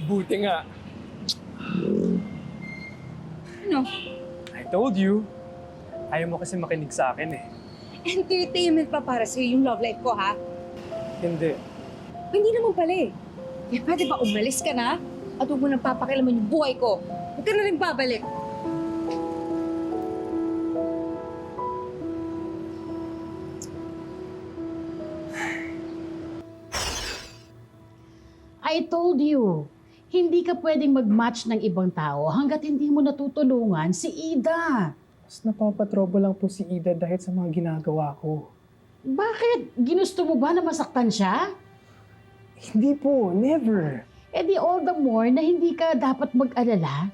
Buti nga. Ano? I told you. Ayaw mo kasi makinig sa akin eh. Entertainment pa para sa'yo yung love life ko, ha? Hindi. Hindi naman pala eh. Eh, pwede ba umalis ka na? At huwag mo nang papakilaman yung buhay ko. Huwag ka na rin babalik. I told you, hindi ka pwedeng mag-match ng ibang tao hanggat hindi mo natutulungan si Ida. Mas napapatrobo lang po si Ida dahil sa mga ginagawa ko. Bakit? Ginusto mo ba na masaktan siya? Hindi po, never. Eh di all the more na hindi ka dapat mag-alala.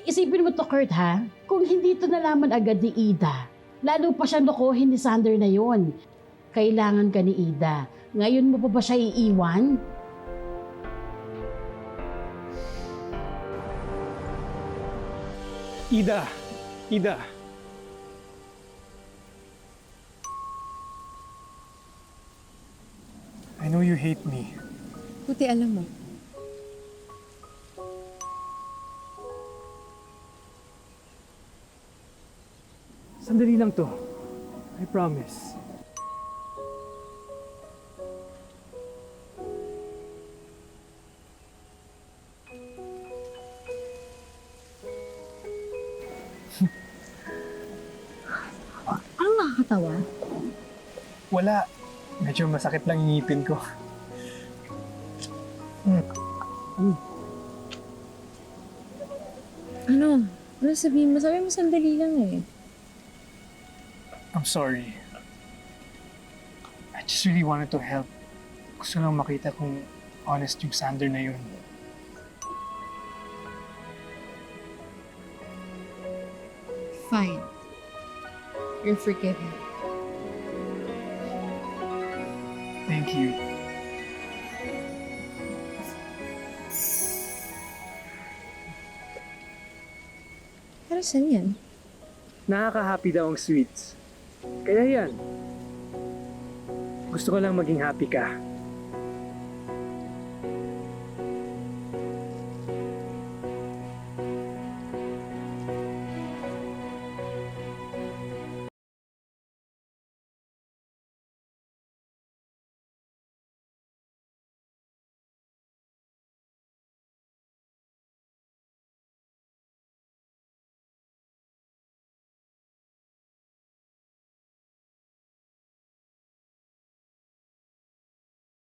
Isipin mo to, Kurt, ha? Kung hindi to nalaman agad ni Ida, lalo pa siyang lokohin ni Sander na yon. Kailangan ka ni Ida. Ngayon mo pa ba siya iiwan? Ida! Ida! I know you hate me. Buti alam mo. Sandali lang to. I promise. Anong nakakatawa? Wala. Medyo masakit lang yung ngipin ko. Ano? Ano sabihin mo? Sabi mo sandali lang eh. I'm sorry. I just really wanted to help. Gusto lang makita kung honest yung Sander na yun. Fine. You're forgiven. Thank you. Pero saan yan? Nakaka-happy daw ang sweets. Kaya yan. Gusto ko lang maging happy ka.